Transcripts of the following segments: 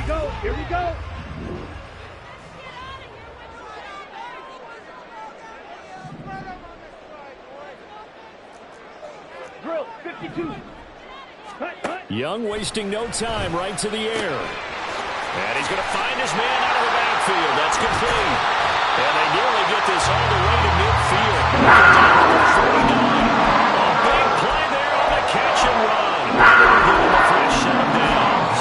go. Here we go. Drill, 52. Young wasting no time, right to the air. And he's going to find his man out of the backfield. That's complete. And they nearly get this all the way to midfield. A big play there on the catch and run. The fresh set of downs.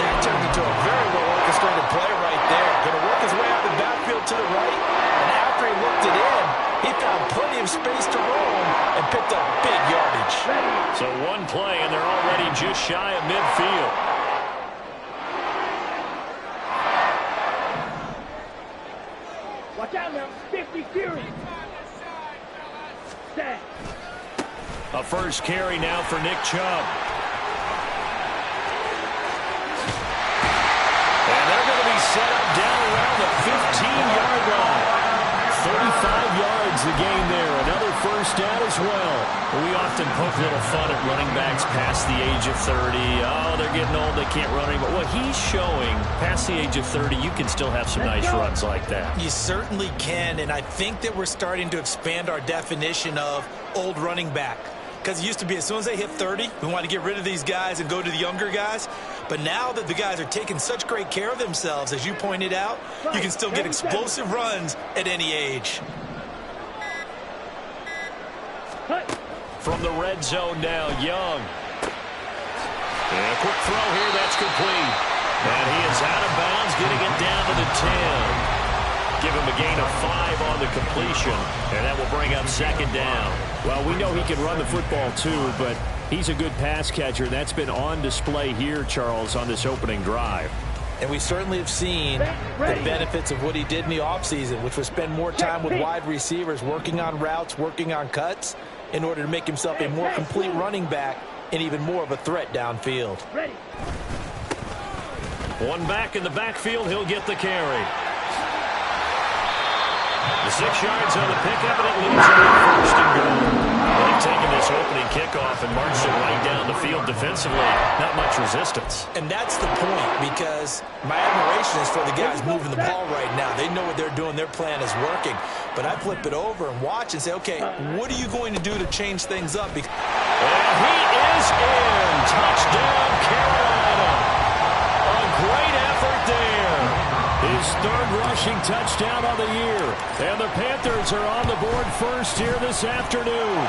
That turned into a very well-orchestrated play right there. Going to work his way out the backfield to the right. And after he looked it in, he found plenty of space to roam and picked up big yardage. So one play, and they're already just shy of midfield. Watch out now. 50 Fury. Set. A first carry now for Nick Chubb. And they're going to be set up down around the 15-yard line. 35 yards the gain there. Another first down as well. We often poke a little fun at running backs past the age of 30. Oh, they're getting old, they can't run anymore. Well, he's showing past the age of 30, you can still have some nice runs like that. You certainly can, and I think that we're starting to expand our definition of old running back. Because it used to be as soon as they hit 30, we want to get rid of these guys and go to the younger guys. But now that the guys are taking such great care of themselves, as you pointed out, you can still get explosive runs at any age. From the red zone now, Young. And a quick throw here, that's complete. And he is out of bounds, getting it down to the 10. Give him a gain of 5 on the completion, and that will bring up second down. Well, we know he can run the football too, but he's a good pass catcher. That's been on display here, Charles, on this opening drive. And we certainly have seen the benefits of what he did in the offseason, which was spend more time with wide receivers, working on routes, working on cuts, in order to make himself a more complete running back and even more of a threat downfield. One back in the backfield, he'll get the carry. The 6 yards on the pickup, and it leads him to first and goal. They've taken this opening kickoff and marched it right down the field defensively. Not much resistance. And that's the point, because my admiration is for the guys moving the ball right now. They know what they're doing. Their plan is working. But I flip it over and watch and say, okay, what are you going to do to change things up? And he is in. Touchdown, Carolina. A great effort there. His third rushing touchdown of the year. And the Panthers are on the board first here this afternoon.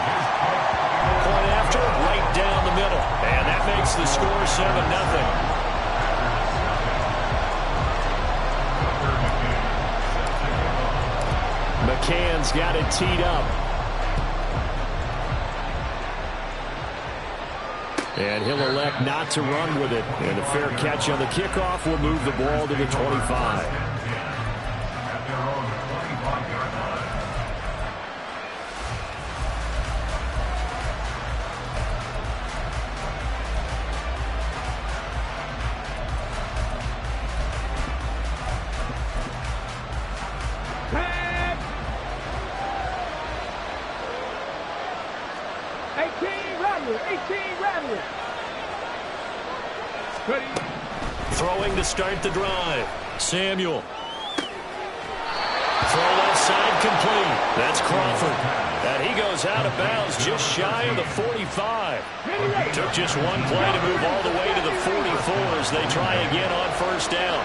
Point after, right down the middle. And that makes the score 7-0. McCann's got it teed up. And he'll elect not to run with it. And a fair catch on the kickoff will move the ball to the 25. Throwing to start the drive. Samuel. Throw left side complete. That's Crawford. And he goes out of bounds just shy of the 45. Took just one play to move all the way to the 44 as they try again on first down.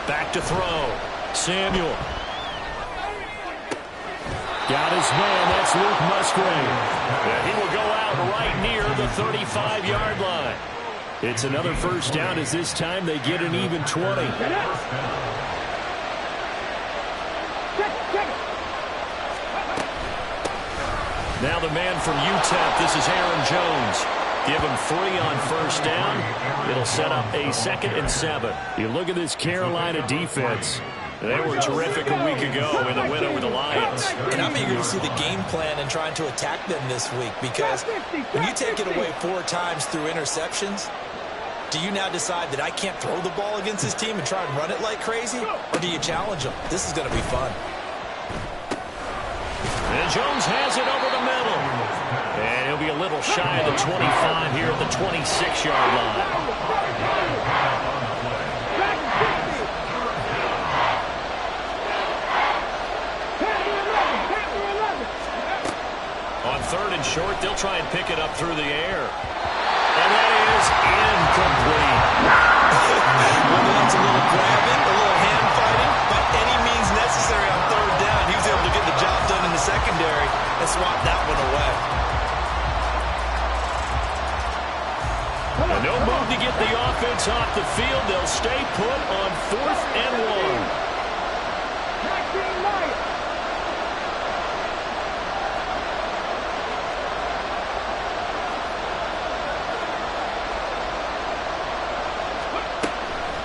Back to throw. Samuel. Got his man. That's Luke Musgrave. And he will go out right near the 35-yard line. It's another first down as this time they get an even 20. Now the man from UTEP, this is Aaron Jones. Give him 3 on first down. It'll set up a 2nd and 7. You look at this Carolina defense. They were terrific a week ago in the win over the Lions. And I'm eager to see the game plan and trying to attack them this week, because when you take it away 4 times through interceptions, do you now decide that I can't throw the ball against this team and try and run it like crazy? Or do you challenge them? This is going to be fun. And Jones has it over the middle. And he'll be a little shy of the 25 here at the 26-yard line. On third and short, they'll try and pick it up through the air. And that is incomplete. Whether that's a little grabbing, a little hand fighting, by any means necessary on third down, he was able to get the job done in the secondary and swap that one away. And no move to get the offense off the field. They'll stay put on 4th and 1.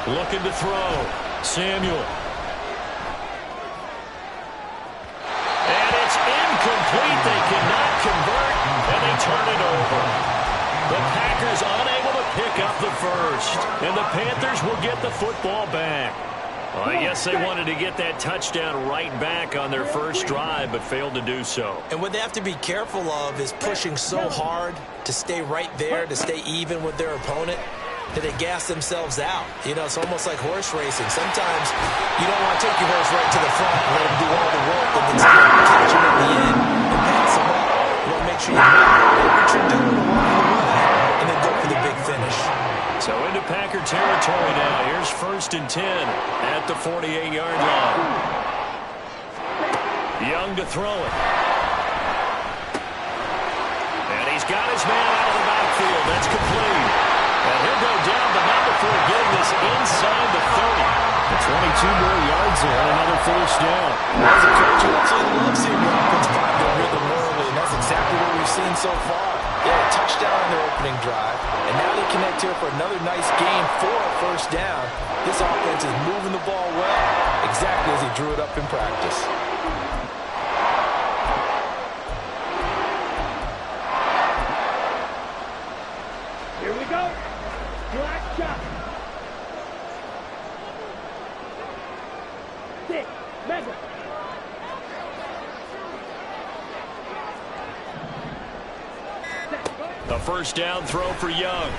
Looking to throw. Samuel. And it's incomplete. They cannot convert, and they turn it over. The Packers unable to pick up the first, and the Panthers will get the football back. Well, I guess they wanted to get that touchdown right back on their first drive, but failed to do so. And what they have to be careful of is pushing so hard to stay right there, to stay even with their opponent, that they gas themselves out. You know, it's almost like horse racing. Sometimes you don't want to take your horse right to the front and let him do all the work and then still catch him at the end and pass him up. You want to make sure you know what you're doing along the way and then go for the big finish. So into Packer territory now. Here's 1st and 10 at the 48-yard line. Young to throw it. And he's got his man out of the backfield. That's complete. And he'll go down, but not before getting this inside the 30. And 22 more yards there, and another first down. As a coach, you absolutely love seeing your offense find their rhythm early, and that's exactly what we've seen so far. They had a touchdown on their opening drive, and now they connect here for another nice game for a first down. This offense is moving the ball well, exactly as he drew it up in practice. Here we go. Black shot. 6. Mega. A first down throw for Young.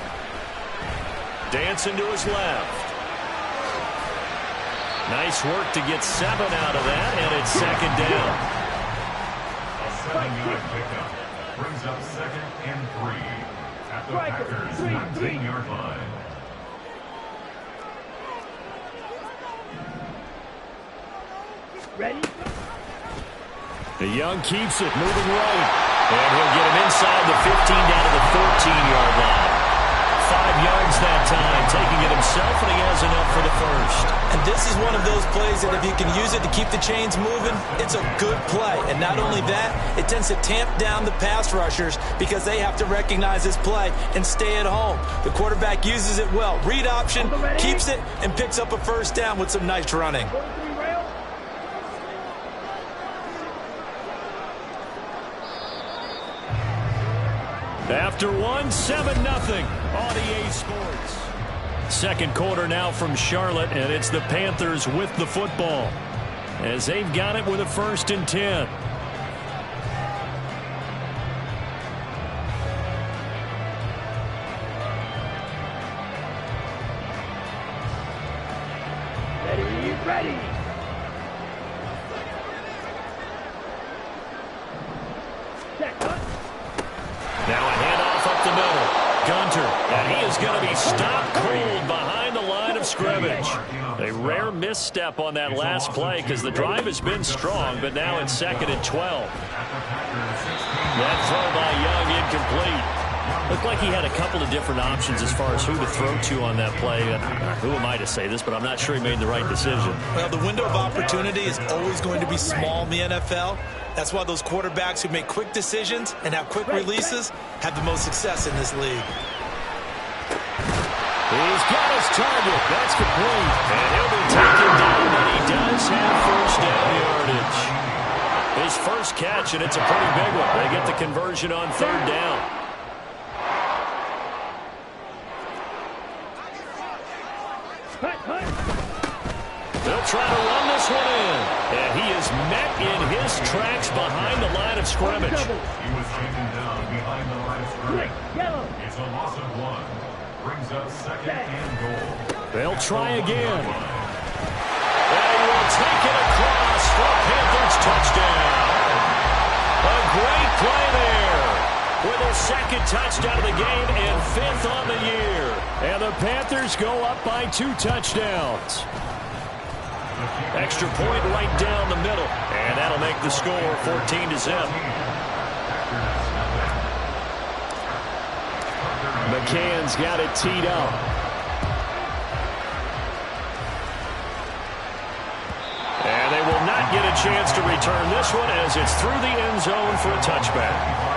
Dancing to his left. Nice work to get 7 out of that, and it's 2nd down. A 7-yard pickup brings up 2nd and 3 at the Packers' 19-yard line. Ready? The Young keeps it, moving right. And he'll get him inside the 15 down to the 14-yard line. 5 yards that time, taking it himself, and he has enough for the first. And this is one of those plays that if you can use it to keep the chains moving, it's a good play. And not only that, it tends to tamp down the pass rushers because they have to recognize this play and stay at home. The quarterback uses it well. Read option, keeps it, and picks up a first down with some nice running. After 7-0 on EA Sports. Second quarter now from Charlotte, and it's the Panthers with the football as they've got it with a 1st and 10. Ready. Now a handoff up the middle. Gunter, and he is going to be stopped cold behind the line of scrimmage. A rare misstep on that last play because the drive has been strong, but now it's 2nd and 12. That throw by Young incomplete. Looked like he had a couple of different options as far as who to throw to on that play. Who am I to say this, but I'm not sure he made the right decision. Well, the window of opportunity is always going to be small in the NFL. That's why those quarterbacks who make quick decisions and have quick releases have the most success in this league. He's got his target. That's complete. And he'll be taken down, but he does have first down yardage. His first catch, and it's a pretty big one. They get the conversion on 3rd down. They'll try to run this one in. And he is met in his tracks behind the line of scrimmage. He was taken down behind the line of scrimmage. It's a loss of 1. Brings up second and goal. They'll try again. And he will take it across for Panthers touchdown. A great play there with his second touchdown of the game and 5th on the year. And the Panthers go up by 2 touchdowns. Extra point right down the middle. And that'll make the score 14-0. McCann's got it teed up. And they will not get a chance to return this one as it's through the end zone for a touchback.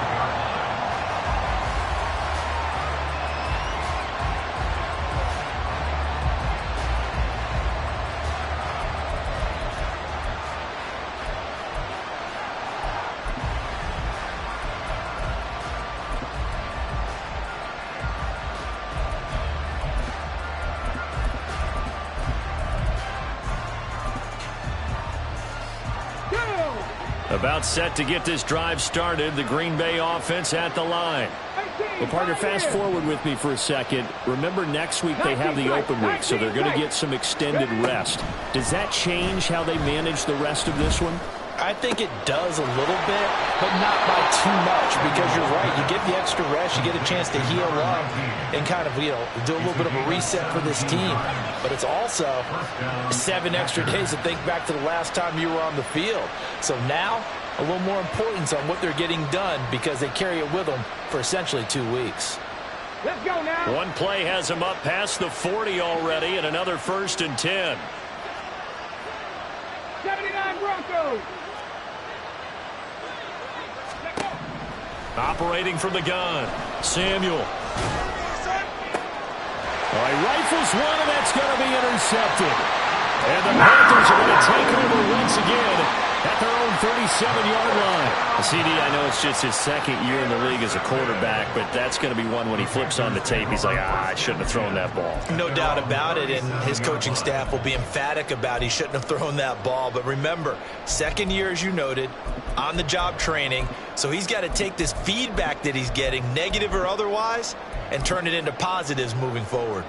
About set to get this drive started. The Green Bay offense at the line. Well, partner, fast forward with me for a second. Remember, next week they have the open week, so they're going to get some extended rest. Does that change how they manage the rest of this one? I think it does a little bit, but not by too much, because you're right. You get the extra rest, you get a chance to heal up and kind of, do a little bit of a reset for this team. But it's also 7 extra days to think back to the last time you were on the field. So now, a little more importance on what they're getting done because they carry it with them for essentially 2 weeks. Let's go now. One play has him up past the 40 already, and another 1st and 10. 79 Broncos. Operating from the gun, Samuel. All right, rifles one, and that's going to be intercepted. And the Panthers are going to take over once again at their own 37-yard line. CD, I know it's just his 2nd year in the league as a quarterback, but that's going to be one when he flips on the tape, he's like, I shouldn't have thrown that ball. No doubt about it, and his coaching staff will be emphatic about he shouldn't have thrown that ball. But remember, 2nd year, as you noted, on-the-job training, so he's got to take this feedback that he's getting, negative or otherwise, and turn it into positives moving forward.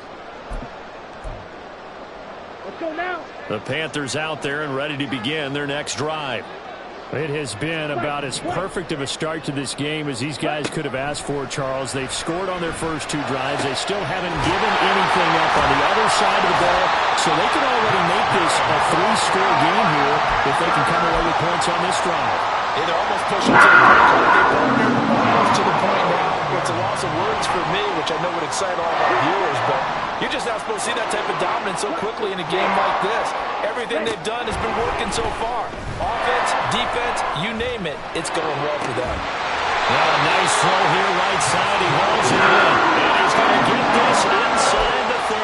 Let's go now. The Panthers out there and ready to begin their next drive. It has been about as perfect of a start to this game as these guys could have asked for, Charles. They've scored on their first 2 drives. They still haven't given anything up on the other side of the ball, so they can already make this a 3-score game here if they can come away with points on this drive. Yeah, they're almost pushing to the point. Almost to the point now. It's a loss of words for me, which I know would excite all of our viewers, but you're just not supposed to see that type of dominance so quickly in a game like this. Everything they've done has been working so far. Offense, defense, you name it, it's going well for them. Well, a nice throw here, right side. He hauls it in, and he's going to get this inside the 30.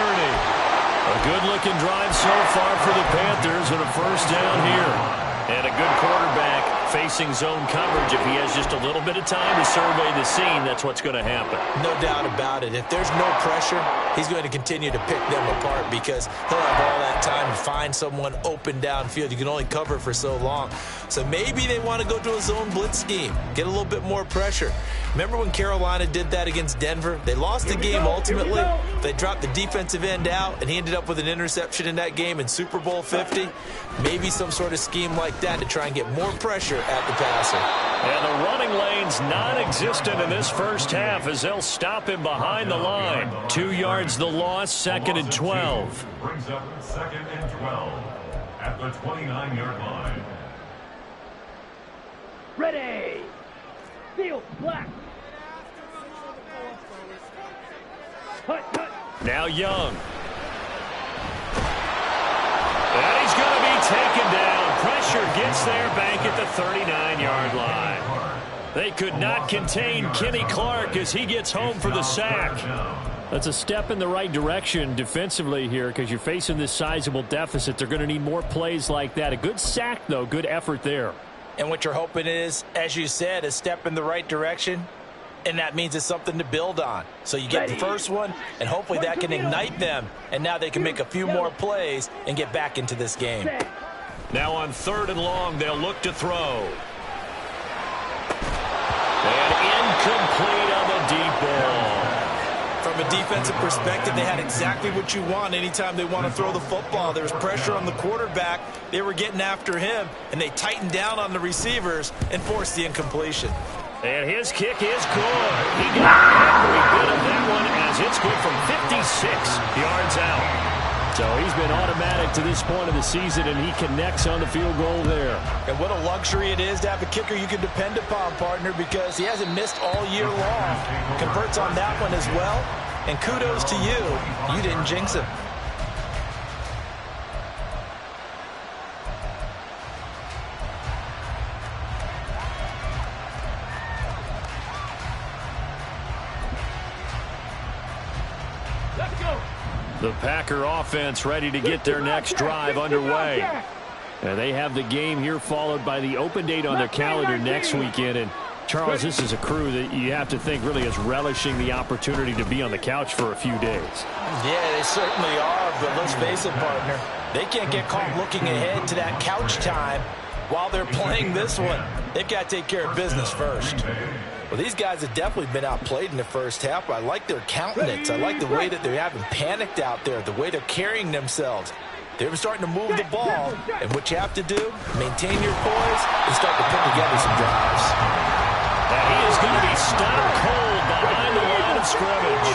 A good-looking drive so far for the Panthers and a 1st down here. And a good quarterback facing zone coverage. If he has just a little bit of time to survey the scene, that's what's going to happen. No doubt about it. If there's no pressure, he's going to continue to pick them apart because he'll have all that time to find someone open downfield. You can only cover for so long. So maybe they want to go to a zone blitz scheme, get a little bit more pressure. Remember when Carolina did that against Denver? They lost the game ultimately. They dropped the defensive end out, and he ended up with an interception in that game in Super Bowl 50. Maybe some sort of scheme like that to try and get more pressure at the passer. And the running lane's non-existent in this first half as they'll stop him behind the line. 2 yards the loss, 2nd and 12. Brings up 2nd and 12 at the 29-yard line. Ready. Field black. Hut. Now Young. And he's going to be taken down. Pressure gets there back at the 39-yard line. They could not contain Kenny Clark as he gets home for the sack. That's a step in the right direction defensively here because you're facing this sizable deficit. They're going to need more plays like that. A good sack, though. Good effort there. And what you're hoping is, as you said, a step in the right direction, and that means it's something to build on. So you get the first one, and hopefully that can ignite them, and now they can make a few more plays and get back into this game. Now on 3rd and long, they'll look to throw. And incomplete on the deep ball. From a defensive perspective, they had exactly what you want anytime they want to throw the football. There was pressure on the quarterback. They were getting after him, and they tightened down on the receivers and forced the incompletion. And his kick is good. He got every bit of that one as it's good from 56 yards out. So he's been automatic to this point of the season, and he connects on the field goal there. And what a luxury it is to have a kicker you can depend upon, partner, because he hasn't missed all year long. Converts on that one as well. And kudos to you. You didn't jinx him. The Packer offense ready to get their next drive underway. And they have the game here followed by the open date on their calendar next weekend. And Charles, this is a crew that you have to think really is relishing the opportunity to be on the couch for a few days. Yeah, they certainly are, but let's face it, partner. They can't get caught looking ahead to that couch time while they're playing this one. They've got to take care of business first. Well, these guys have definitely been outplayed in the first half, but I like their countenance. I like the way that they haven't panicked out there, the way they're carrying themselves. They're starting to move the ball, and what you have to do, maintain your poise and start to put together some drives. And he is going to be stopped cold behind the line of scrimmage.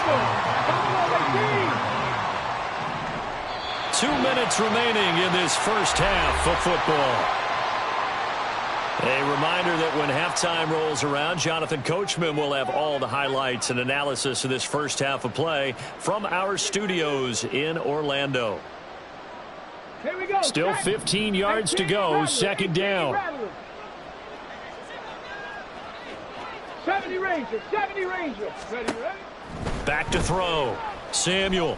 2 minutes remaining in this first half of football. A reminder that when halftime rolls around, Jonathan Coachman will have all the highlights and analysis of this first half of play from our studios in Orlando. Here we go. Still 15 yards to go, second down. 70 Rangers, 70 Rangers. Ready? Back to throw. Samuel.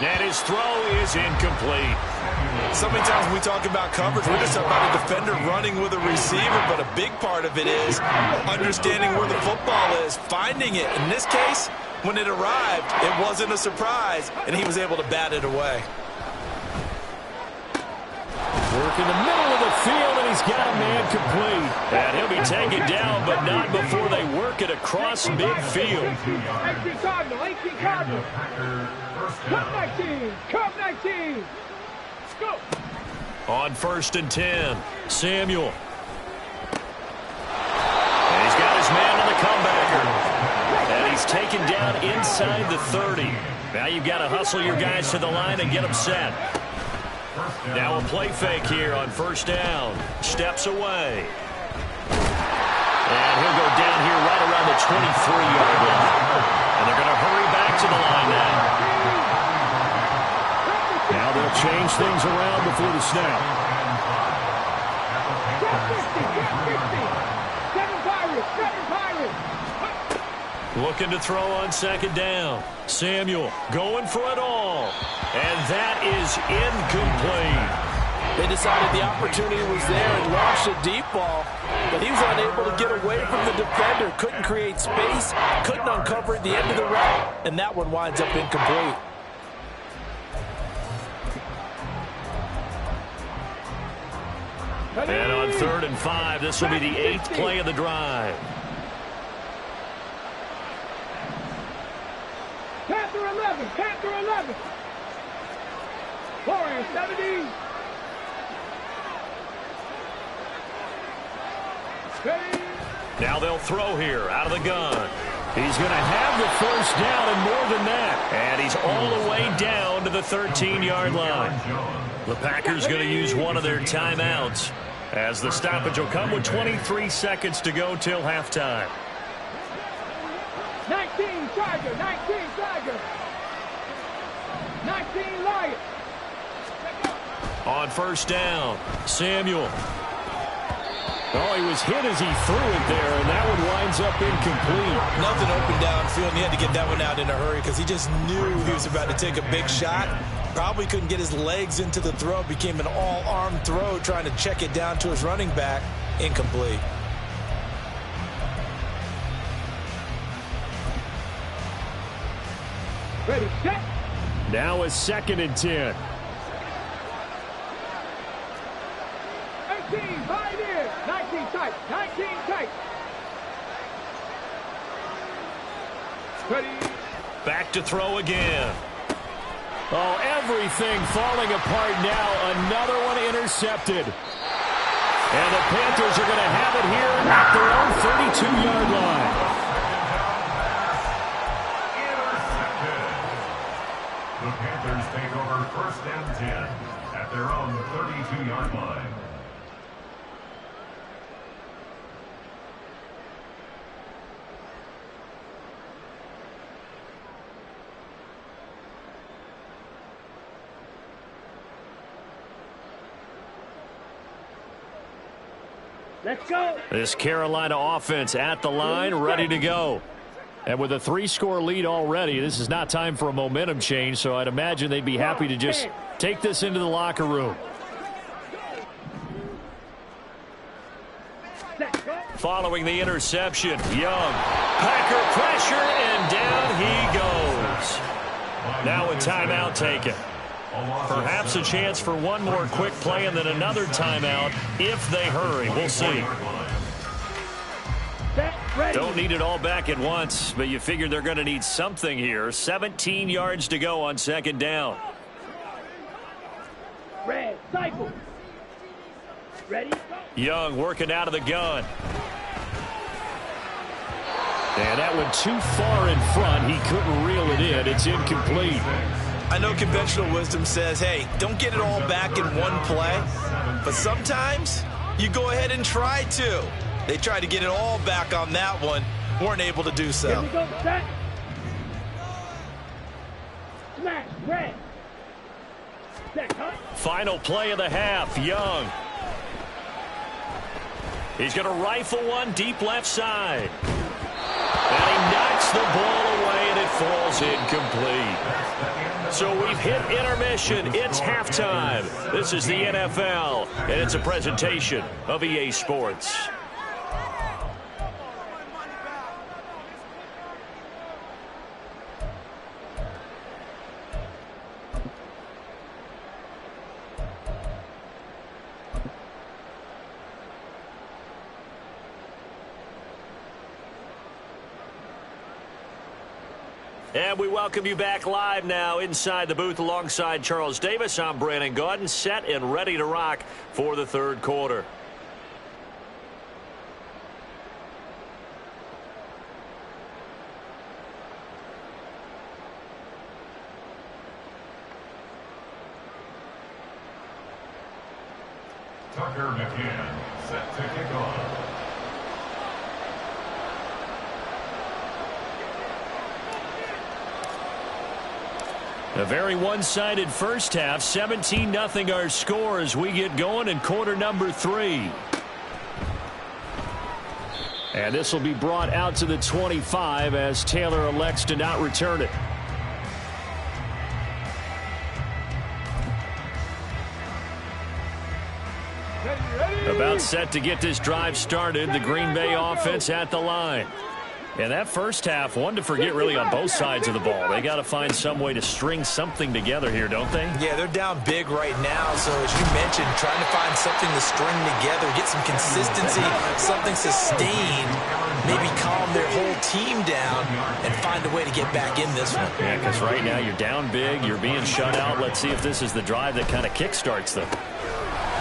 And his throw is incomplete. So many times when we talk about coverage, we're just about a defender running with a receiver, but a big part of it is understanding where the football is, finding it. In this case, when it arrived, it wasn't a surprise, and he was able to bat it away. Work in the middle of the field, and he's got a man complete. And he'll be taken down, but not before they work it across midfield. 18 Cardinal, 18 Cardinal. Come 19, come 19. Let's go. On 1st and 10, Samuel. And he's got his man on the comebacker. And he's taken down inside the 30. Now you've got to hustle your guys to the line and get them set. Now a play fake here on 1st down. Steps away. And he'll go down here right around the 23-yard line. And they're going to hurry back to the line now. Now they'll change things around before the snap. 7 Pirates. Looking to throw on 2nd down. Samuel going for it all. And that is incomplete. They decided the opportunity was there and launched a deep ball, but he was unable to get away from the defender, couldn't create space, couldn't uncover at the end of the route, and that one winds up incomplete. And on 3rd and 5, this will be the 8th play of the drive. Panther 11, Panther 11. Warriors 70. Ready. Now they'll throw here out of the gun. He's going to have the first down and more than that. And he's all the way down to the 13-yard line. The Packers going to use one of their timeouts as the stoppage will come with 23 seconds to go till halftime. 19 Tiger, 19 Tiger. 19 Lion. On 1st down, Samuel. Oh, he was hit as he threw it there, and that one winds up incomplete. Nothing open downfield, and he had to get that one out in a hurry because he just knew he was about to take a big shot. Probably couldn't get his legs into the throw. Became an all-arm throw trying to check it down to his running back. Incomplete. Ready, set. Now a 2nd and 10. tight. 19 tight. Ready. Back to throw again. Oh, everything falling apart now. Another one intercepted. And the Panthers are going to have it here at their own 32-yard line. Intercepted. The Panthers take over 1st and 10 at their own 32-yard line. Let's go. This Carolina offense at the line, ready to go. And with a 3-score lead already, this is not time for a momentum change, so I'd imagine they'd be happy to just take this into the locker room. Following the interception, Young. Packer pressure, and down he goes. Now a timeout taken. Perhaps a chance for one more quick play and then another timeout if they hurry. We'll see. Don't need it all back at once, but you figure they're going to need something here. 17 yards to go on 2nd down. Red, cycle. Ready? Young working out of the gun. And that went too far in front. He couldn't reel it in. It's incomplete. I know conventional wisdom says, hey, don't get it all back in one play. But sometimes you go ahead and try to. They tried to get it all back on that one. Weren't able to do so. Here we go, set. Smash, red. Set, huh? Final play of the half, Young. He's going to rifle one deep left side. And he knocks the ball away, and it falls incomplete. So we've hit intermission. It's halftime. This is the NFL, and it's a presentation of EA Sports. And we welcome you back live now inside the booth alongside Charles Davis. I'm Brandon Gaudin, set and ready to rock for the 3rd quarter. Tucker McCann set to kick off. A very one-sided first half. 17-0 our score as we get going in quarter number 3. And this will be brought out to the 25 as Taylor elects to not return it. About set to get this drive started. The Green Bay offense at the line. And that first half, one to forget really on both sides of the ball. They got to find some way to string something together here, don't they? Yeah, they're down big right now. So as you mentioned, trying to find something to string together, get some consistency, something sustained, maybe calm their whole team down and find a way to get back in this one. Yeah, because right now you're down big, you're being shut out. Let's see if this is the drive that kind of kickstarts them.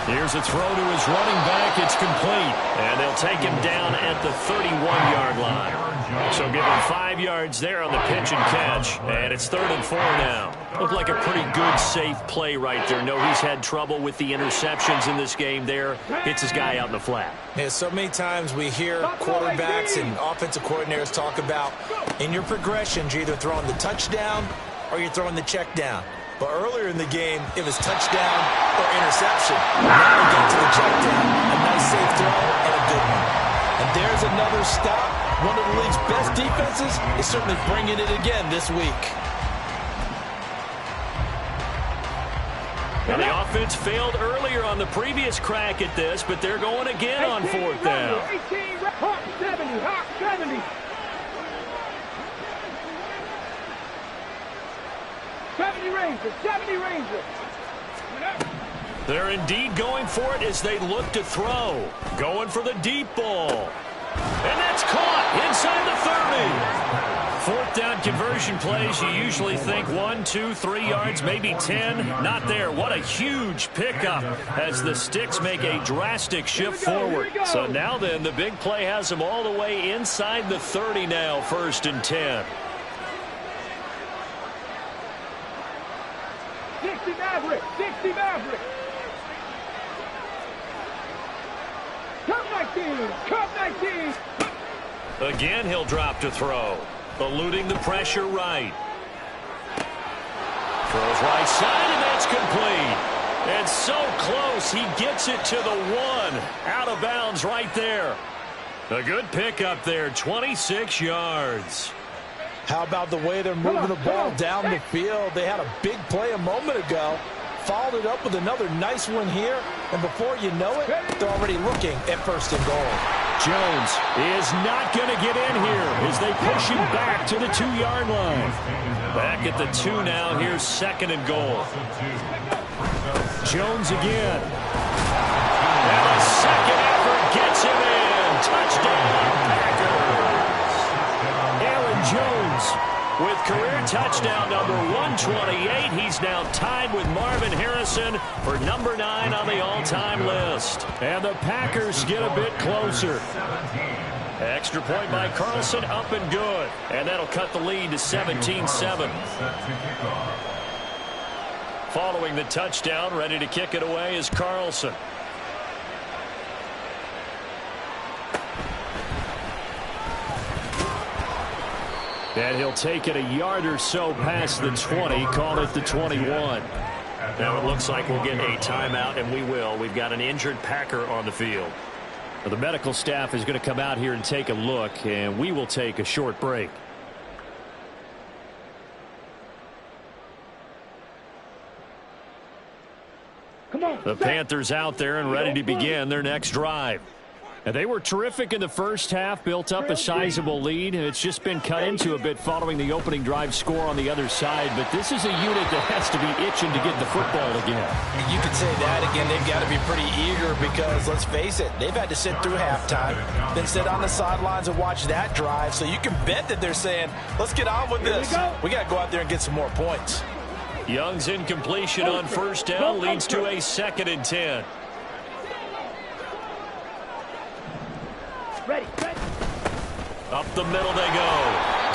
Here's a throw to his running back. It's complete. And they'll take him down at the 31-yard line. So give him 5 yards there on the pitch and catch. And it's 3rd and 4 now. Looked like a pretty good, safe play right there. No, he's had trouble with the interceptions in this game there. Hits his guy out in the flat. Yeah, so many times we hear quarterbacks and offensive coordinators talk about in your progressions, you're either throwing the touchdown or you're throwing the check down. But earlier in the game, it was touchdown or interception. Now we get to the check down. A nice safe throw and a good one. And there's another stop. One of the league's best defenses is certainly bringing it again this week. And the offense failed earlier on the previous crack at this, but they're going again on 4th down. 18, Hawk 70, Hawk 70. 70 Ranger, 70 Ranger. They're indeed going for it as they look to throw. Going for the deep ball. And that's caught inside the 30. Fourth down conversion plays, you usually think 1, 2, 3 yards, maybe 10. Not there. What a huge pickup as the Sticks make a drastic shift forward. So now then, the big play has them all the way inside the 30 now, 1st and 10. 60 Maverick! 60 Maverick! Come 19! Come 19! Again, he'll drop to throw. Eluding the pressure right. Throws right side, and that's complete. And so close, he gets it to the 1. Out of bounds right there. A good pickup there, 26 yards. How about the way they're moving the ball down the field? They had a big play a moment ago. Followed it up with another nice one here. And before you know it, they're already looking at 1st and goal. Jones is not going to get in here as they push him back to the 2-yard line. Back at the 2 now. Here's 2nd and goal. Jones again. And a second effort gets him in. Touchdown, Packers. Aaron Jones with career touchdown number 128. He's now tied with Marvin Harrison for number 9 on the all-time list. And the Packers get a bit closer. Extra point by Carlson, up and good. And that'll cut the lead to 17-7. Following the touchdown, ready to kick it away is Carlson. And he'll take it a yard or so past the 20, call it the 21. Now it looks like we'll get a timeout, and we will. We've got an injured Packer on the field. The medical staff is going to come out here and take a look, and we will take a short break. Come on. The Panthers out there and ready to begin their next drive. And they were terrific in the first half, built up a sizable lead, and it's just been cut into a bit following the opening drive score on the other side. But this is a unit that has to be itching to get the football again. You could say that again. They've got to be pretty eager because, let's face it, they've had to sit through halftime, then sit on the sidelines and watch that drive. So you can bet that they're saying, let's get on with this. We got to go out there and get some more points. Young's incompletion on 1st down leads to a 2nd and 10. Ready. Up the middle they go.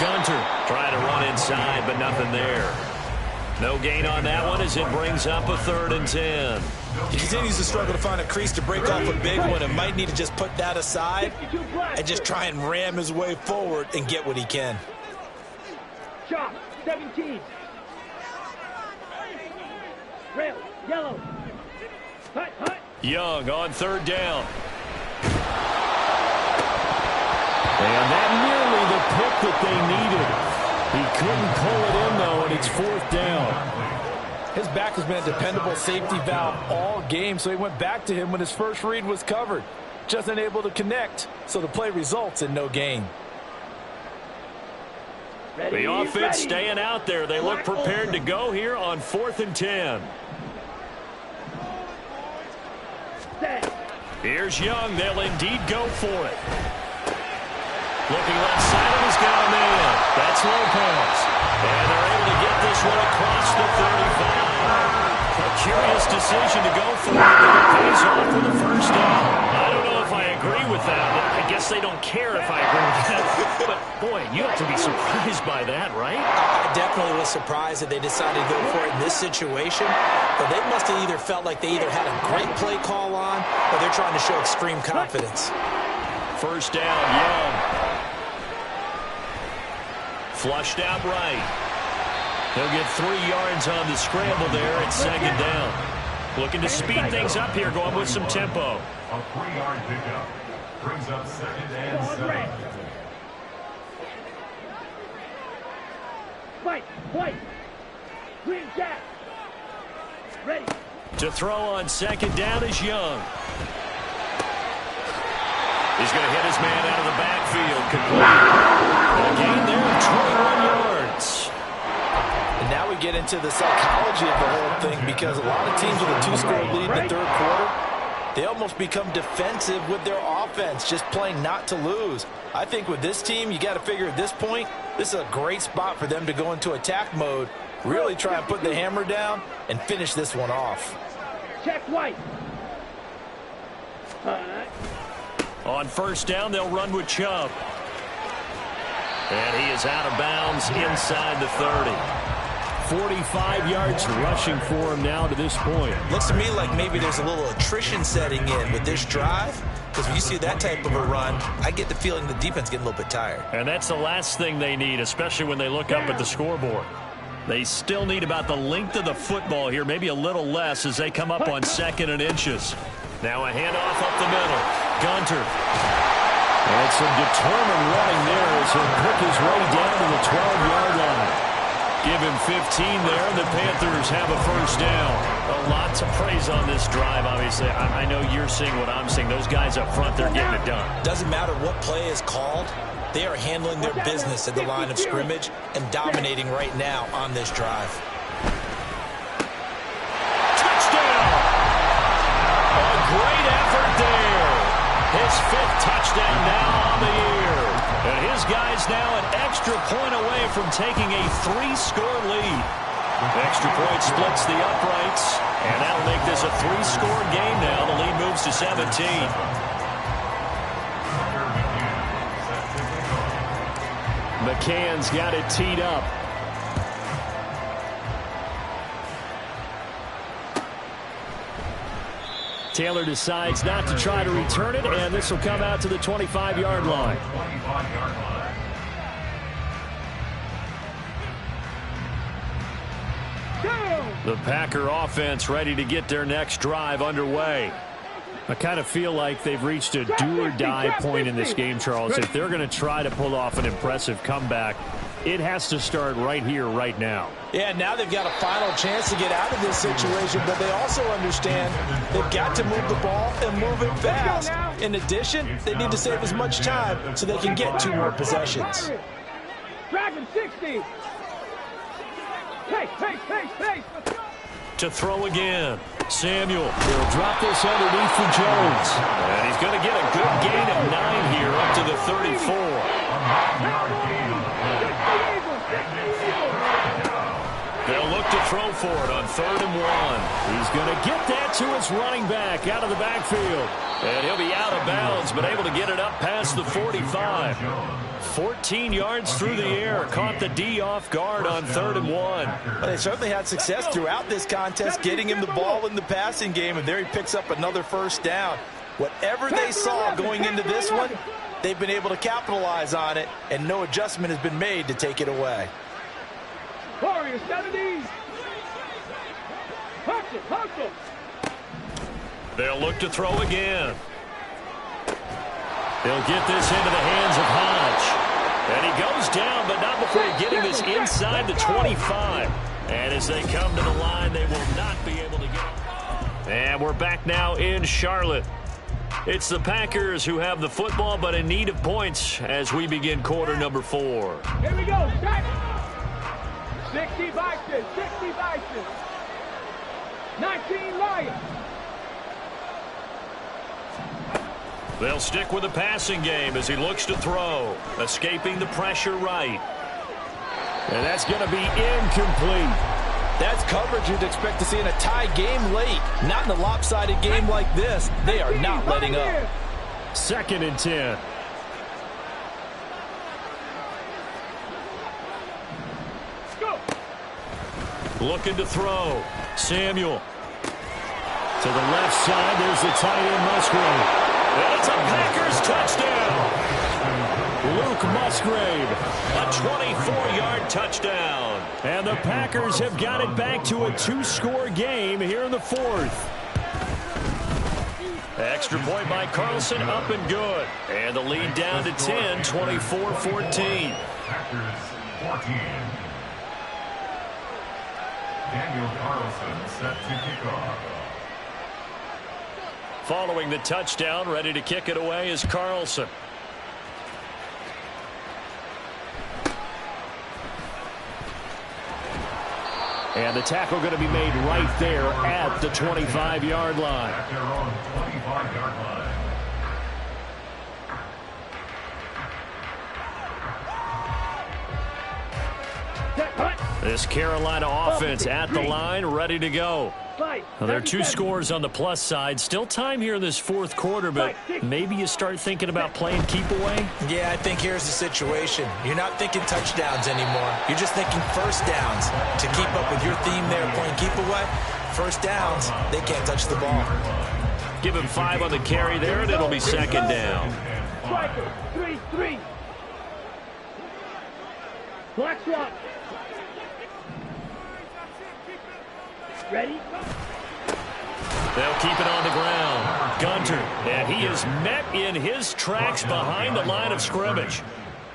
Gunter trying to run inside, but nothing there. No gain on that one as it brings up a 3rd and 10. He continues to struggle to find a crease to break off a big one and might need to just put that aside and just try and ram his way forward and get what he can. Chop. 17. Rail. Yellow. Hut. Young on 3rd down. And that nearly the pick that they needed. He couldn't pull it in, though, and it's 4th down. His back has been a dependable safety valve all game, so he went back to him when his first read was covered. Just unable to connect, so the play results in no gain. The offense staying out there. They look prepared to go here on 4th and 10. Here's Young. They'll indeed go for it. Looking left side, and he's got a man. That's Lopez. And they're able to get this one across the 35. A curious decision to go for it, but it pays off for the 1st down. I don't know if I agree with that. I guess they don't care if I agree with that. But, boy, you have to be surprised by that, right? I definitely was surprised that they decided to go for it in this situation. But they must have either felt like they either had a great play call on or they're trying to show extreme confidence. 1st down, Young. Flushed out right. He'll get 3 yards on the scramble there at 2nd down. Looking to speed things up here, going with some tempo. A 3-yard pickup brings up 2nd and 7. White. Green jack. Ready. To throw on 2nd down is Young. He's going to hit his man out of the backfield. Complete. A gain there of 21 yards. And now we get into the psychology of the whole thing, because a lot of teams with a 2-score lead in the third quarter, they almost become defensive with their offense, just playing not to lose. I think with this team, you got to figure at this point, this is a great spot for them to go into attack mode, really try and put the hammer down and finish this one off. Check white. On first down, they'll run with Chubb. And he is out of bounds inside the 30. 45 yards rushing for him now to this point. Looks to me like maybe there's a little attrition setting in with this drive, because when you see that type of a run, I get the feeling the defense getting a little bit tired. And that's the last thing they need, especially when they look up at the scoreboard. They still need about the length of the football here, maybe a little less as they come up on 2nd and inches. Now a handoff up the middle. Gunter. And some determined running there as he'll pick his way down to the 12-yard line. Give him 15 there, and the Panthers have a first down. A lot to praise on this drive, obviously. I know you're seeing what I'm seeing. Those guys up front, they're getting it done. Doesn't matter what play is called. They are handling their business at the line of scrimmage and dominating right now on this drive. Touchdown! A great effort there. His 5th touchdown now on the year. And his guys now an extra point away from taking a 3-score lead. Extra point splits the uprights, and that'll make this a 3-score game now. The lead moves to 17. McCann's got it teed up. Taylor decides not to try to return it, and this will come out to the 25-yard line. The Packer offense ready to get their next drive underway. I kind of feel like they've reached a do-or-die point in this game, Charles. If they're going to try to pull off an impressive comeback, it has to start right here, right now. Yeah, now they've got a final chance to get out of this situation, but they also understand they've got to move the ball and move it fast. In addition, they need to save as much time so they can get 2 more possessions. Dragon 60. Pace. To throw again. Samuel. He'll drop this underneath for Jones. And he's going to get a good gain of 9 here up to the 34. They'll look to throw for it on 3rd and 1. He's going to get that to his running back out of the backfield. And he'll be out of bounds, but able to get it up past the 45. 14 yards through the air. Caught the D off guard on 3rd and 1. Well, they certainly had success throughout this contest, getting him the ball in the passing game, and there he picks up another first down. Whatever they saw going into this one, they've been able to capitalize on it, and no adjustment has been made to take it away. Warriors 70. Hustle. They'll look to throw again. They'll get this into the hands of Hodge. And he goes down, but not before getting this inside the 25. And as they come to the line, they will not be able to get it. And we're back now in Charlotte. It's the Packers who have the football, but in need of points as we begin quarter number 4. Here we go. 60 Vikings. 19 Lions. They'll stick with the passing game as he looks to throw. Escaping the pressure right. And that's going to be incomplete. That's coverage you'd expect to see in a tie game late. Not in a lopsided game like this. They are not letting up. 2nd and 10. Looking to throw. Samuel. To the left side, there's the tight end Musgrave. And it's a Packers touchdown. Luke Musgrave, a 24-yard touchdown. And the Packers have got it back to a 2-score game here in the 4th. Extra point by Carlson, up and good. And the lead down to 10, 24-14. Packers 14. Daniel Carlson set to kick off. Following the touchdown, ready to kick it away is Carlson. And the tackle going to be made right there at the 25-yard line. At their own 25-yard line. This Carolina offense at the line, ready to go. Well, there are two scores on the plus side. Still time here in this fourth quarter, but maybe you start thinking about playing keep away? Yeah, I think here's the situation. You're not thinking touchdowns anymore. You're just thinking first downs. To keep up with your theme there, playing keep away, first downs, they can't touch the ball. Give him 5 on the carry there, and it'll be second down. Striker, 3-3. Black slot. Ready? They'll keep it on the ground. Gunter, and he is met in his tracks behind the line of scrimmage.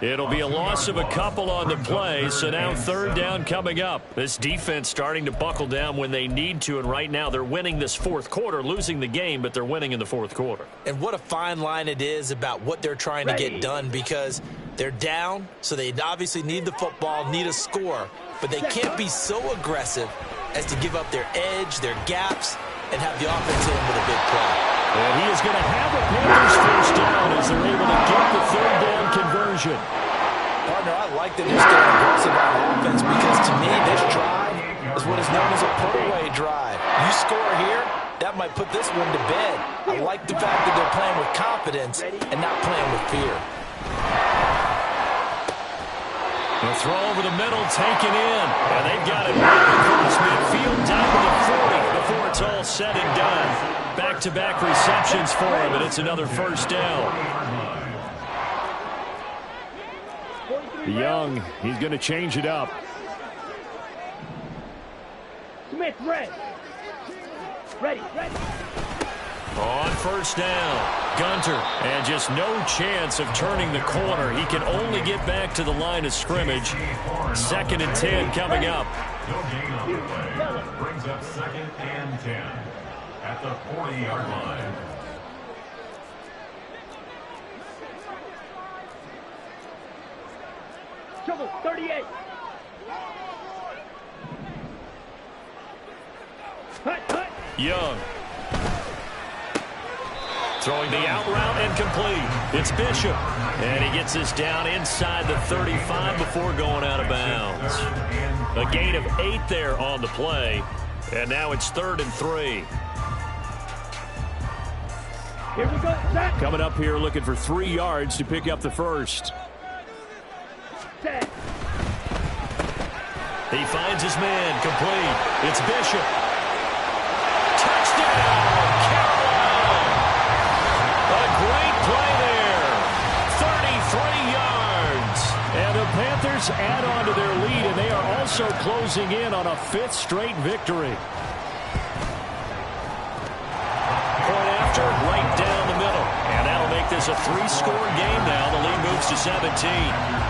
It'll be a loss of a couple on the play, so now third down coming up. This defense starting to buckle down when they need to, and right now they're winning this fourth quarter, losing the game, but they're winning in the fourth quarter. And what a fine line it is about what they're trying to get done, because they're down, so they obviously need the football, need a score, but they can't be so aggressive as to give up their edge, their gaps, and have the offense hit them with a big play. And he is going to have a Panthers first down as they're able to get the third down conversion. Partner, I like that they're staying aggressive on offense, because to me, this drive is what is known as a put-away drive. You score here, that might put this one to bed. I like the fact that they're playing with confidence and not playing with fear. The throw over the middle, taken in. And they've got it right across midfield down to the 40 before it's all said and done. Back-to-back receptions for him, and it's another first down. Young, he's going to change it up. Smith, red. Ready. On first down, Gunter, and just no chance of turning the corner. He can only get back to the line of scrimmage. Second and 10 coming up. No gain on the play. Brings up second and 10 at the 40-yard line. Trouble, 38. Hut. Young. Throwing the out route and complete. It's Bishop. And he gets this down inside the 35 before going out of bounds. A gain of 8 there on the play. And now it's 3rd and 3. Here we go, set. Coming up here looking for 3 yards to pick up the first. Set. He finds his man, complete. It's Bishop. Touchdown, Carolina! A great play there. 33 yards. And the Panthers add on to their lead, and they are also closing in on a 5th straight victory. Point after, right down the middle. And that'll make this a 3-score game now. The lead moves to 17.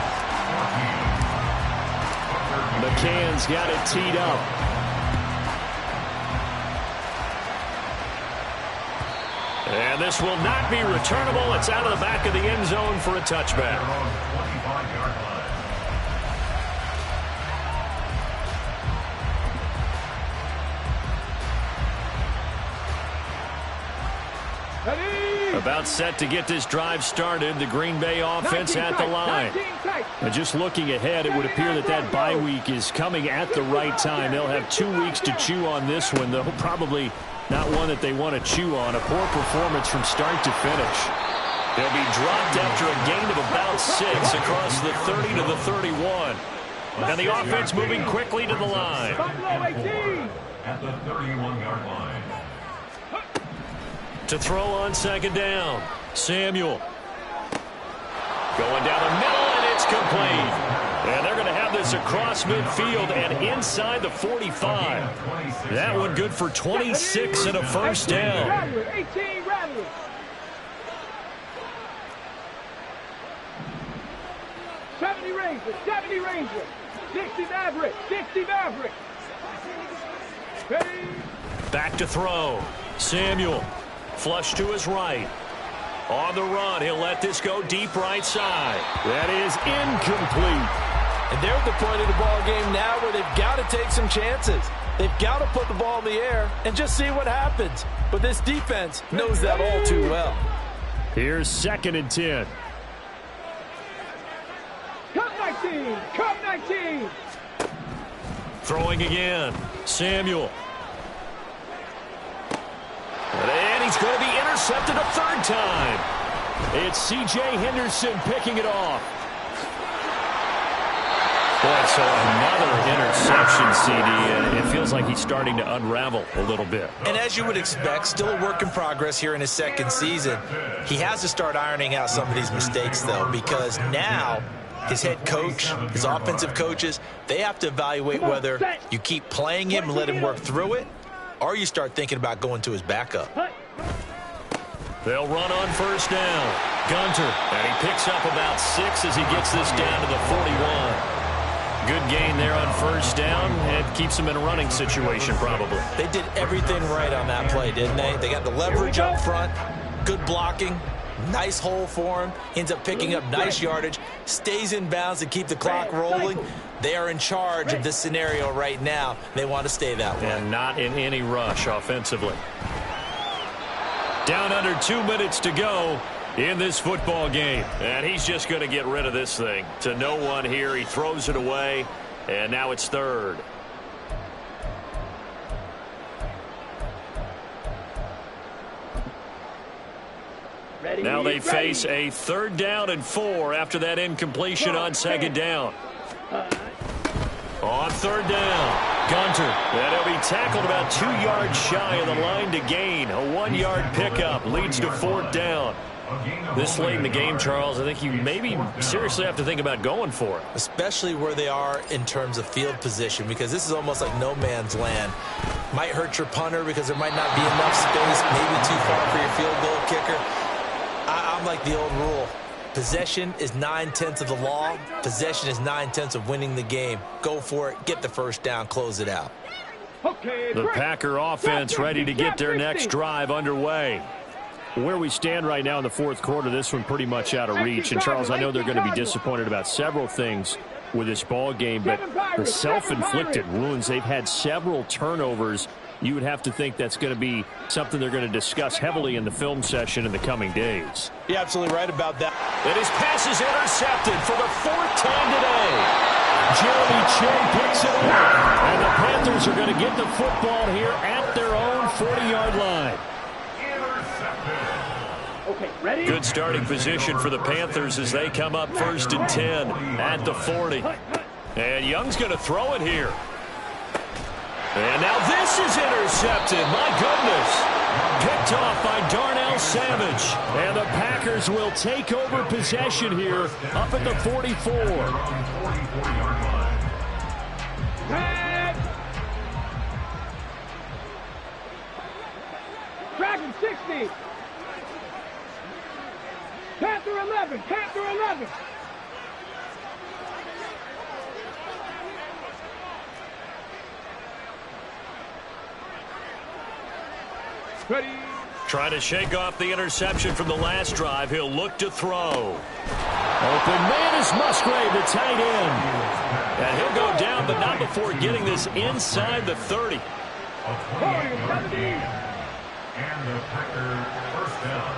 McCann's got it teed up. And this will not be returnable. It's out of the back of the end zone for a touchback. About set to get this drive started. The Green Bay offense at the line. And just looking ahead, it would appear that that bye week is coming at the right time. They'll have 2 weeks to chew on this one, though probably not one that they want to chew on. A poor performance from start to finish. They'll be dropped after a gain of about 6 across the 30 to the 31. And the offense moving quickly to the line. At the 31-yard line. To throw on second down, Samuel. Going down the middle, and it's complete. And they're going to have this across midfield and inside the 45. That one good for 26 and a first down. 18 Rattler. Ranger, 60 Maverick. Ready. Back to throw, Samuel. Flush to his right. On the run, he'll let this go deep right side. That is incomplete. And they're at the point of the ball game now where they've got to take some chances. They've got to put the ball in the air and just see what happens. But this defense knows that all too well. Here's 2nd and 10. Come 19. Come 19. Throwing again. Samuel. And he's going to be intercepted a 3rd time. It's C.J. Henderson picking it off. Boy, so another interception, CD, and it feels like he's starting to unravel a little bit. And as you would expect, still a work in progress here in his 2nd season. He has to start ironing out some of these mistakes, though, because now his head coach, his offensive coaches, they have to evaluate whether you keep playing him and let him work through it, or you start thinking about going to his backup. They'll run on 1st down. Gunter, and he picks up about 6 as he gets this down to the 41. Good gain there on 1st down. It keeps him in a running situation, probably. They did everything right on that play, didn't they? They got the leverage up front, good blocking, nice hole for him, ends up picking up nice yardage, stays in bounds to keep the clock rolling. They are in charge of this scenario right now. They want to stay that way. And not in any rush offensively. Down under 2 minutes to go in this football game. And he's just going to get rid of this thing. To no one here. He throws it away. And now it's 3rd. Ready, Now they ready. face a 3rd down and 4 after that incompletion on 2nd down. On 3rd down, Gunter. And he'll be tackled about 2 yards shy of the line to gain. A 1-yard pickup leads to 4th down. This late in the game, Charles, I think you maybe seriously have to think about going for it. Especially where they are in terms of field position, because this is almost like no man's land. Might hurt your punter because there might not be enough space, maybe too far for your field goal kicker. I'm like the old rule. Possession is 9/10 of the law. Possession is 9/10 of winning the game. Go for it. Get the 1st down. Close it out. Okay, The break. Packer offense ready to get their next drive underway. Where we stand right now in the 4th quarter, this one pretty much out of reach. And, Charles, I know they're going to be disappointed about several things with this ball game, but the self-inflicted wounds, they've had several turnovers. You would have to think that's going to be something they're going to discuss heavily in the film session in the coming days. You're absolutely right about that. And his pass is intercepted for the 4th time today. Jeremy Chin picks it up. And the Panthers are going to get the football here at their own 40-yard line. Okay, ready? Good starting position for the Panthers as they come up 1st and 10 at the 40. And Young's going to throw it here. And now this is intercepted. My goodness. Picked off by Darnell Savage. And the Packers will take over possession here up at the 44. Red. Dragon 60. Panther 11. Panther 11. Ready. Trying to shake off the interception from the last drive. He'll look to throw. Open man is Musgrave, the tight end. And he'll go down, but not before getting this inside the 30. And the Packer 1st down.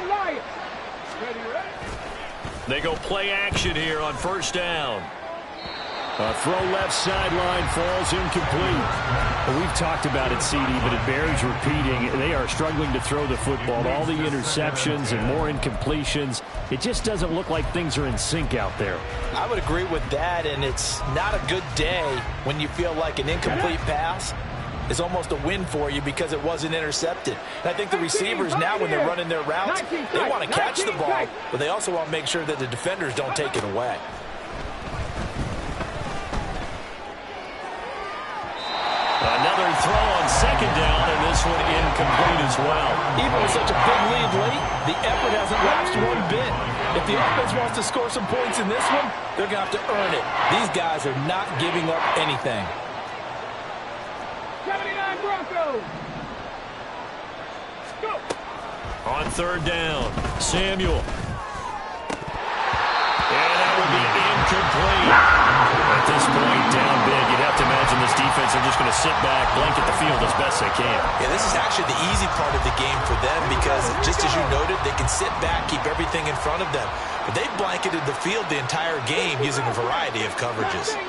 Lions. Ready, ready. They go play action here on 1st down. A throw left sideline falls incomplete. Well, we've talked about it, CD, but it bears repeating. They are struggling to throw the football. All the interceptions and more incompletions. It just doesn't look like things are in sync out there. I would agree with that, and it's not a good day when you feel like an incomplete pass is almost a win for you because it wasn't intercepted. And I think the receivers now, when they're running their routes, they want to catch the ball, but they also want to make sure that the defenders don't take it away. Another throw on 2nd down, and this one incomplete as well. Even with such a big lead late, the effort hasn't lapsed one bit. If the offense wants to score some points in this one, they're going to have to earn it. These guys are not giving up anything. 79 Broncos. Go. On 3rd down, Samuel. defense are just going to sit back, blanket the field as best they can. Yeah, this is actually the easy part of the game for them because, just as you noted, they can sit back, keep everything in front of them. But they've blanketed the field the entire game using a variety of coverages. 19.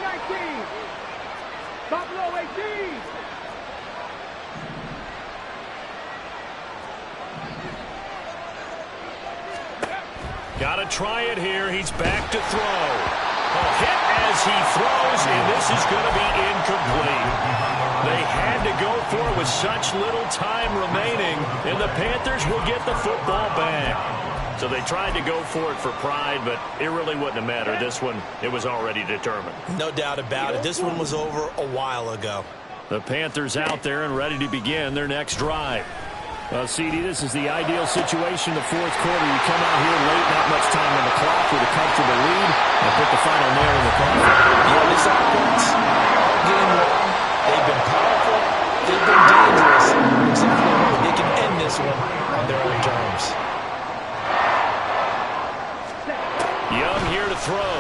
Buffalo 18. Got to try it here. He's back to throw. A hit as he throws, and this is going to be incomplete. They had to go for it with such little time remaining, and the Panthers will get the football back. So they tried to go for it for pride, but it really wouldn't have mattered. This one, it was already determined. No doubt about it. This one was over a while ago. The Panthers out there and ready to begin their next drive. Well, CD, this is the ideal situation in the fourth quarter. You come out here late, not much time on the clock with a comfortable lead, and put the final nail in the coffin. Yeah, this offense, all game long, they've been powerful, they've been dangerous, except for the way they can end this one on their own terms. Young here to throw.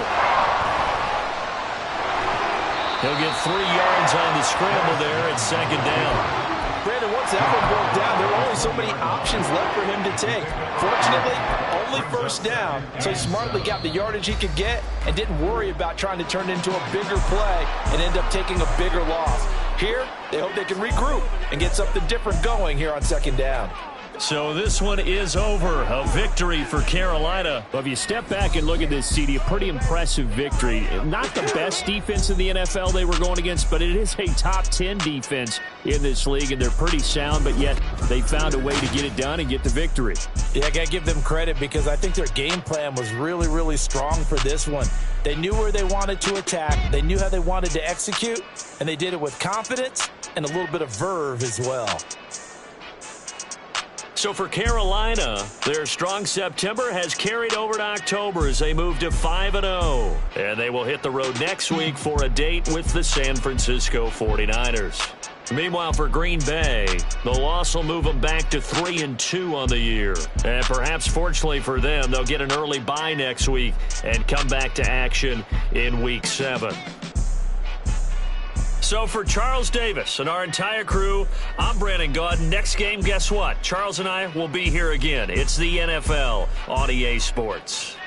He'll get 3 yards on the scramble there at second down. Brandon, once that one broke down, there were only so many options left for him to take. Fortunately, only first down, so he smartly got the yardage he could get and didn't worry about trying to turn it into a bigger play and end up taking a bigger loss. Here, they hope they can regroup and get something different going here on second down. So this one is over. A victory for Carolina. Well, if you step back and look at this, CD, a pretty impressive victory. Not the best defense in the NFL they were going against, but it is a top 10 defense in this league, and they're pretty sound, but yet they found a way to get it done and get the victory. Yeah, I got to give them credit because I think their game plan was really, really strong for this one. They knew where they wanted to attack. They knew how they wanted to execute, and they did it with confidence and a little bit of verve as well. So for Carolina, their strong September has carried over to October as they move to 5-0. And they will hit the road next week for a date with the San Francisco 49ers. Meanwhile, for Green Bay, the loss will move them back to 3-2 on the year. And perhaps fortunately for them, they'll get an early bye next week and come back to action in Week 7. So for Charles Davis and our entire crew, I'm Brandon Gaudin. Next game, guess what? Charles and I will be here again. It's the NFL on EA Sports.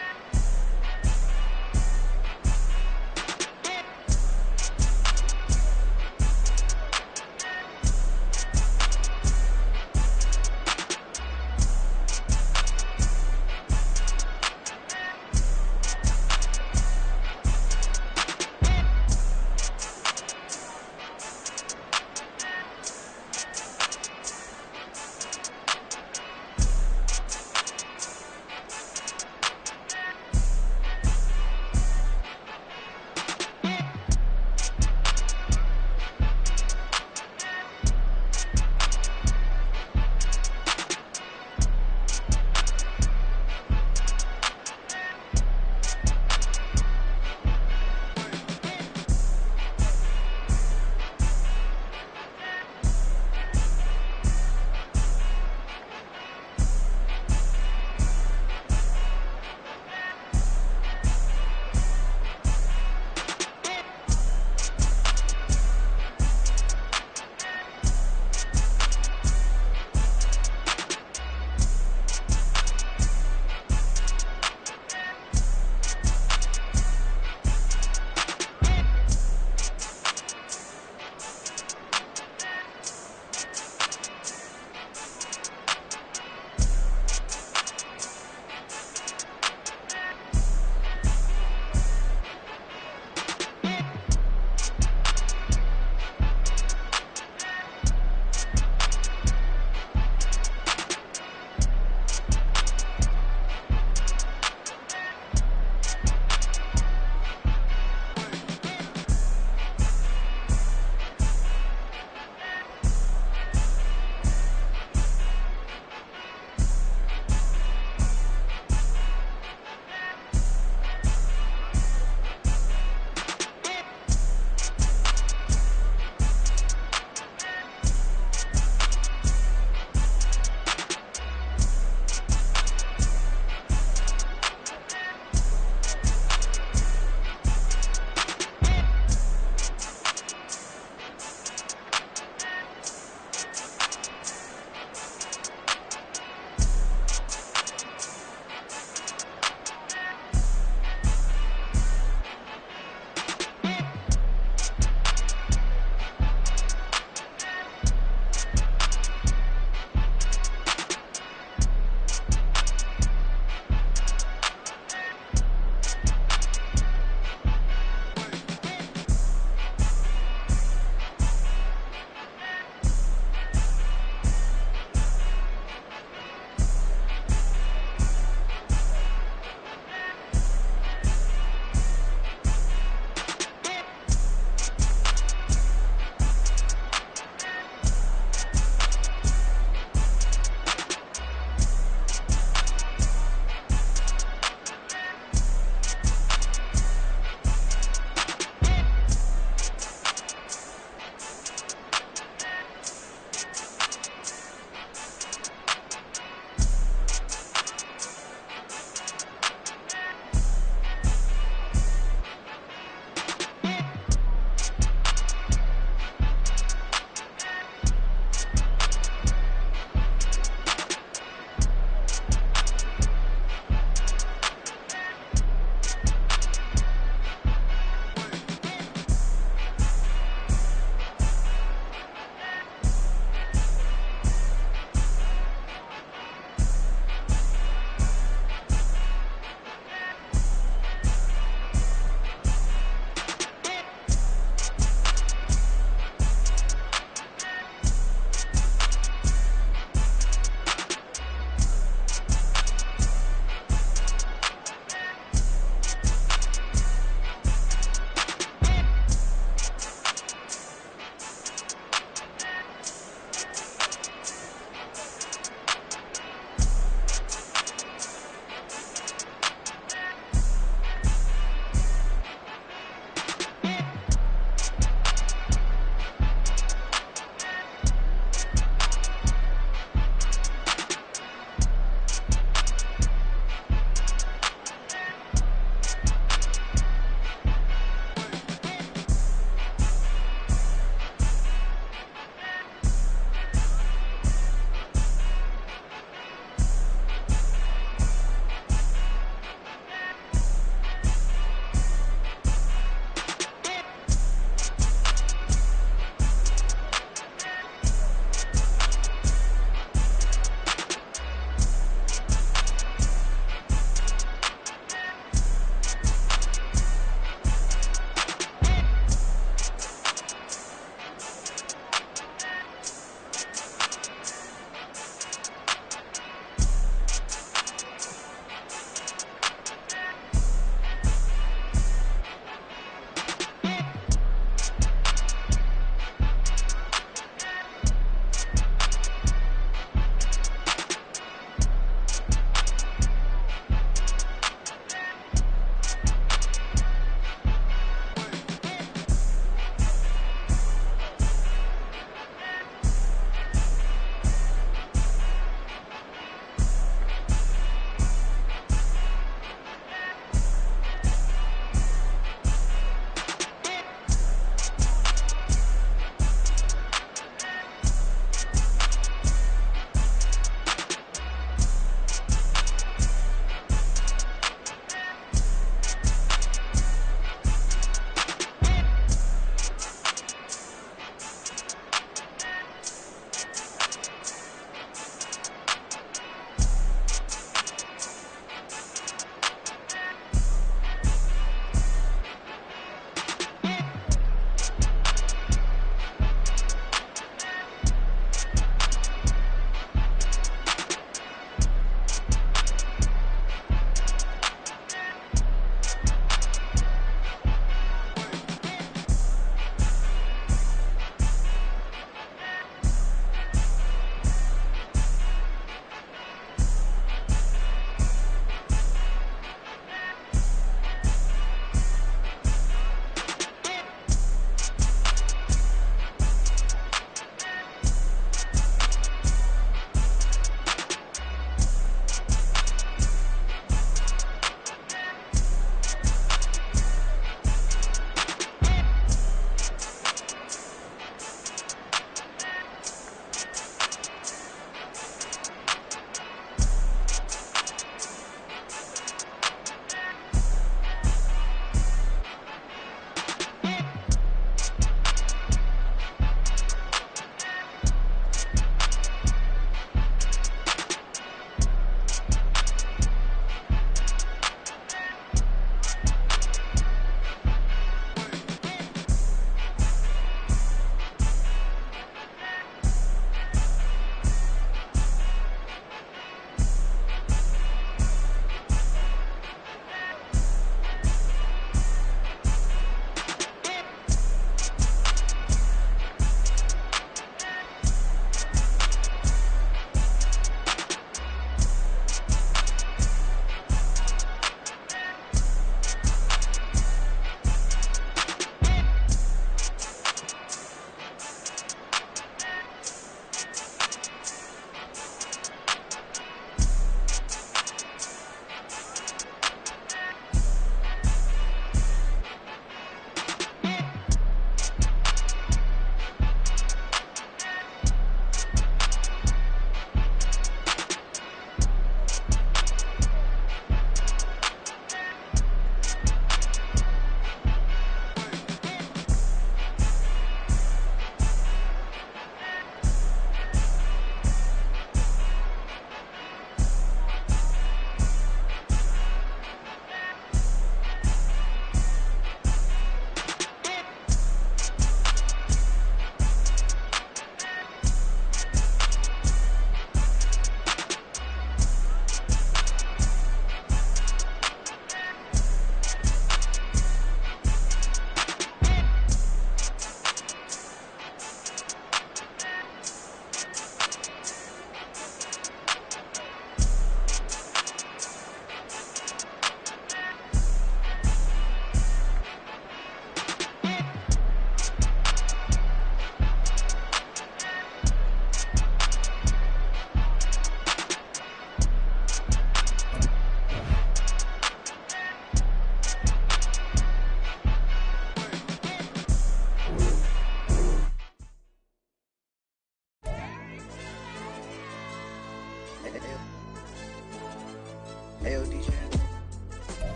Yo, DJ.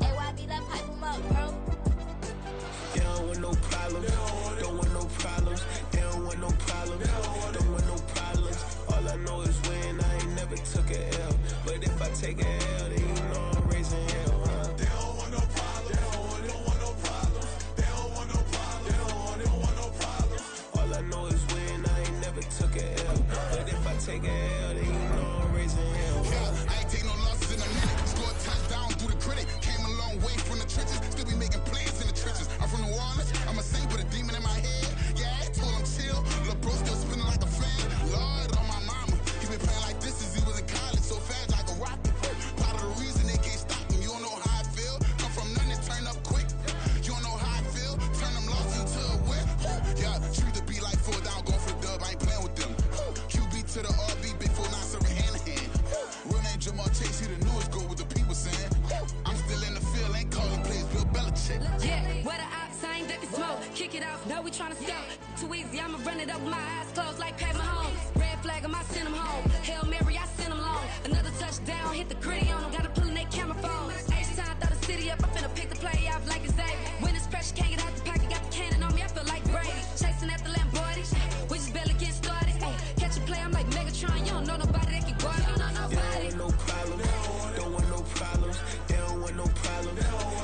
AYD, let pipe him up, bro. They don't want no problems. Don't want no problems. They don't want no problems. Don't want no problems. All I know is win. I ain't never took a L. But if I take a L, then you know I'm raising hell, huh? They don't want no problems. They don't want no problems. They don't want no problems. They don't want no problems. All I know is win. I ain't never took a L. But if I take a L, then you know I'm raising hell, huh? Yeah, I ain't take no losses in a minute. Scored touchdown through the critic. Came a long way from the trenches. Still be making plays in the trenches. I'm from New Orleans. I'm a saint with a demon in my head. Yeah, I told him chill. Lil' bro still spinning like a fan. Lord on my mama. He been playing like this since he was in college. So fast like a rocket. Part of the reason they can't stop him. You don't know how I feel. Come from nothing, turn up quick. You don't know how I feel. Turn them losses into a whip. Yeah, treat the beat like 4 down. Going for the dub. I ain't playing with them. QB to the RB. Big 4-9 serving hand to hand. Real name Jamal Chase. He the newest go with the people saying. I'm still in the field. Ain't calling plays. Bill Belichick. Yeah, where the ops, I ain't ducking smoke. Kick it off, no, we tryna scout. Too easy, I'ma run it up with my eyes closed like Pat Mahomes. Red flag, I send him home. Hail Mary, I send him long. Another touchdown, hit the gritty on him. Gotta pull in that camera phone. H-time, throw the city up. I'm finna pick the play off like it's Xavier. When it's pressure, can't get out the pocket. Got the cannon on me, I feel like Brady. Chasing at the Lamborghini. We just barely getting started. Catch a play, I'm like Megatron. You don't know nobody that can guard. You don't know nobody. They don't want no problems. Don't want no problems. They don't want no problems.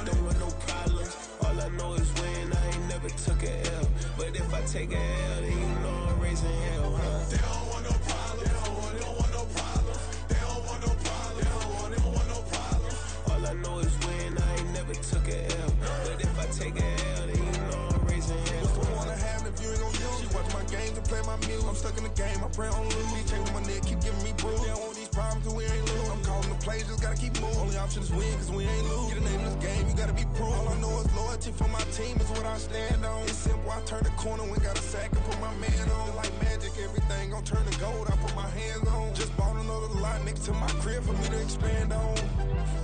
Don't want no problems. All I know is win. I ain't never took a L. But if I take a L, then you know I'm raising hell, huh? They don't want no problems. They don't want no problems. They don't want no problems. They don't want no problems. All I know is win. I ain't never took a L. But if I take a L, then you know I'm raising hell. What's the one I have if you ain't gon' use? She watch my games and play my music. I'm stuck in the game. I pray on lose. Chain with my neck, keep giving me bruise. They don't want these problems cause we ain't lose. I'm calling the plays, just gotta keep moving. Only option is win cause we ain't lose. Get a name in this game, you gotta be proved. All I know is loyalty for my team is what I stand on. It's simple, I turn the corner when got a sack and put my man on. Like magic, everything gon' turn to gold. I put my hands on. Just bought another lot next to my crib for me to expand on.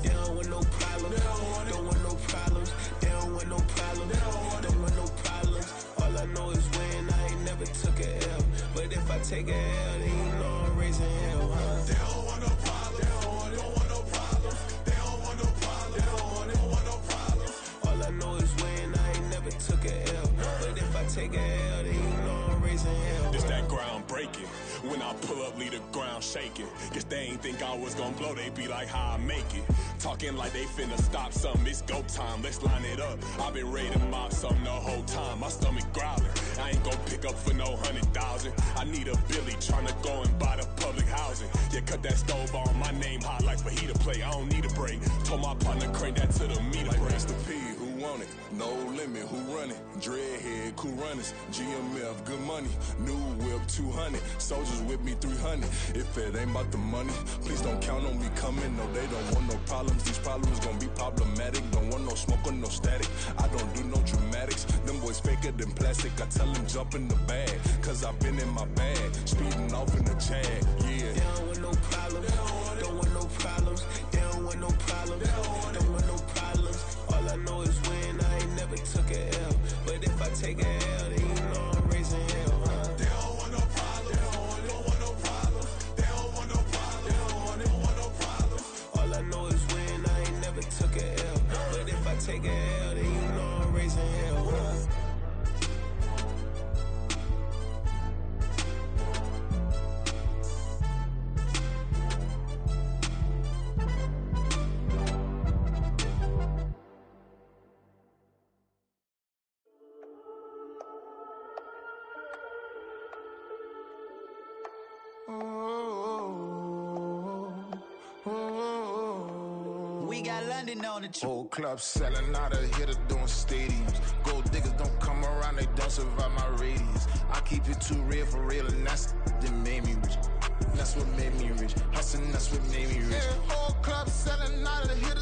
They don't want no problems. Don't want no problems. They don't want no problems. Don't want no problems. All I know is win. I ain't never took a L. But if I take a L, then you know I'm raising hell, huh? They don't want no problems. They don't want no problems. They don't want no problems. They don't want no problems. All I know is win. I ain't never took a L. But if I take a L, then you know I'm raising hell. It's that ground breaking. When I pull up, leave the ground shaking. Guess they ain't think I was gonna blow. They be like, how I make it. Talking like they finna stop something. It's go time. Let's line it up. I've been ready to mob something the whole time. My stomach growling. I ain't gon' pick up for no 100,000. I need a Billy tryna go and buy the public housing. Yeah, cut that stove on. My name hot like fajita play. I don't need a break. Told my partner crank that to the meter like break. Mr. P, who want it? No limit, who run it? Dreadhead, cool runners. GMF, good money. New whip, 200. Soldiers with me, 300. If it ain't about the money, please don't count on me coming. No, they don't want no problems. These problems gon' be problematic. Don't want no smoke or no static. I don't do no dramatics. Them boys faker than plastic. I tell them jump in the bag, cause I've been in my bag. Speeding off in the Jag, yeah. They don't want no problems. Don't want no problems. They don't want no problems. Don't want no problems. All I know is win. I ain't never took a L. But if I take a L, then you know I'm raising hell, huh? They don't want no problems. They don't want no problems. They don't want no problems. They don't want no problems. All I know is win. I ain't never took a L. But if I take a L, then you know I'm raising hell, huh? We got London on the trip. Whole club selling out of here to doing stadiums. Gold diggers don't come around, they don't survive my radius. I keep it too real for real, and that's that made me rich. That's what made me rich. Hustling, that's what made me rich. Yeah, whole club selling out of here to